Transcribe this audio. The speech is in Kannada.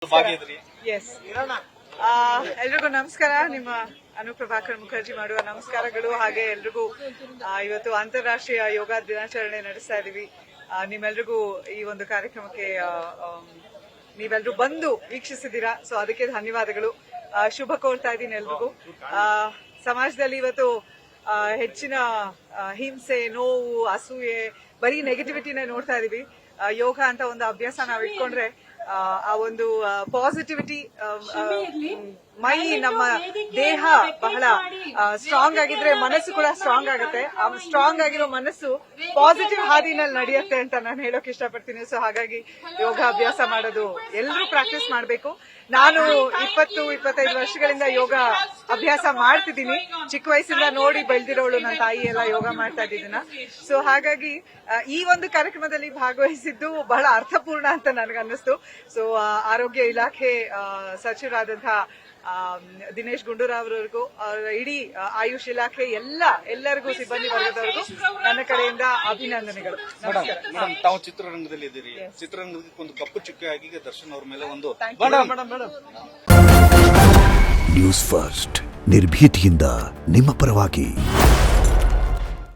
ಎಸ್ ಎಲ್ರಿಗೂ ನಮಸ್ಕಾರ. ನಿಮ್ಮ ಅನುಪ್ರಭಾಕರ್ ಮುಖರ್ಜಿ ಮಾಡುವ ನಮಸ್ಕಾರಗಳು. ಹಾಗೆ ಎಲ್ರಿಗೂ ಇವತ್ತು ಅಂತಾರಾಷ್ಟ್ರೀಯ ಯೋಗ ದಿನಾಚರಣೆ ನಡೆಸ್ತಾ ಇದೀವಿ. ನಿಮ್ಮೆಲ್ರಿಗೂ ಈ ಒಂದು ಕಾರ್ಯಕ್ರಮಕ್ಕೆ ನೀವೆಲ್ಲರೂ ಬಂದು ವೀಕ್ಷಿಸಿದ್ದೀರಾ, ಸೊ ಅದಕ್ಕೆ ಧನ್ಯವಾದಗಳು. ಶುಭ ಕೋರ್ತಾ ಇದ್ದೀನಿ ಎಲ್ರಿಗೂ. ಸಮಾಜದಲ್ಲಿ ಇವತ್ತು ಹೆಚ್ಚಿನ ಹಿಂಸೆ, ನೋವು, ಅಸೂಯೆ, ಬರೀ ನೆಗೆಟಿವಿಟಿನೇ ನೋಡ್ತಾ ಇದೀವಿ. ಯೋಗ ಅಂತ ಒಂದು ಅಭ್ಯಾಸ ನಾವು ಇಟ್ಕೊಂಡ್ರೆ ಆ ಒಂದು ಪಾಸಿಟಿವಿಟಿ, ಮೈ, ನಮ್ಮ ದೇಹ ಬಹಳ ಸ್ಟ್ರಾಂಗ್ ಆಗಿದ್ರೆ ಮನಸ್ಸು ಕೂಡ ಸ್ಟ್ರಾಂಗ್ ಆಗುತ್ತೆ. ಆ ಸ್ಟ್ರಾಂಗ್ ಆಗಿರೋ ಮನಸ್ಸು ಪಾಸಿಟಿವ್ ಹಾದಿನಲ್ಲಿ ನಡೆಯುತ್ತೆ ಅಂತ ನಾನು ಹೇಳೋಕೆ ಇಷ್ಟಪಡ್ತೀನಿ. ಸೊ ಹಾಗಾಗಿ ಯೋಗ ಅಭ್ಯಾಸ ಮಾಡೋದು ಎಲ್ಲರೂ ಪ್ರಾಕ್ಟೀಸ್ ಮಾಡಬೇಕು. ನಾನು 20-25 ವರ್ಷಗಳಿಂದ ಯೋಗ ಅಭ್ಯಾಸ ಮಾಡ್ತಿದ್ದೀನಿ. ಚಿಕ್ಕ ವಯಸ್ಸಿಂದ ನೋಡಿ ಬೆಳೆದಿರೋಳು. ನನ್ನ ತಾಯಿ ಎಲ್ಲ ಯೋಗ ಮಾಡ್ತಾ ಇದ್ದಿದ್ದನ್ನ. ಸೊ ಹಾಗಾಗಿ ಈ ಒಂದು ಕಾರ್ಯಕ್ರಮದಲ್ಲಿ ಭಾಗವಹಿಸಿದ್ದು ಬಹಳ ಅರ್ಥಪೂರ್ಣ ಅಂತ ನನಗನ್ನಿಸ್ತು. ಸೊ ಆರೋಗ್ಯ ಇಲಾಖೆ ಸಚಿವರಾದಂತಹ ದಿನೇಶ್ ಗುಂಡೂರಾವ್ ಅವರಿಗೂ, ಇಡೀ ಆಯುಷ್ ಇಲಾಖೆ ಎಲ್ಲರಿಗೂ, ಸಿಬ್ಬಂದಿ ವರ್ಗದವರಿಗೂ ನನ್ನ ಕಡೆಯಿಂದ ಅಭಿನಂದನೆಗಳು. ನಮಸ್ಕಾರ. ತಾವು ಚಿತ್ರರಂಗದಲ್ಲಿ ಇದ್ದೀರಿ. ಚಿತ್ರರಂಗಕ್ಕೆ ಒಂದು ಕಪ್ಪು ಚುಕ್ಕೆ ಆಗಿ ದರ್ಶನ್ ಅವ್ರ ಮೇಲೆ ಒಂದು ನ್ಯೂಸ್ ಫಸ್ಟ್ ನಿರ್ಭೀತಿಯಿಂದ ನಿಮ್ಮ ಪರವಾಗಿ.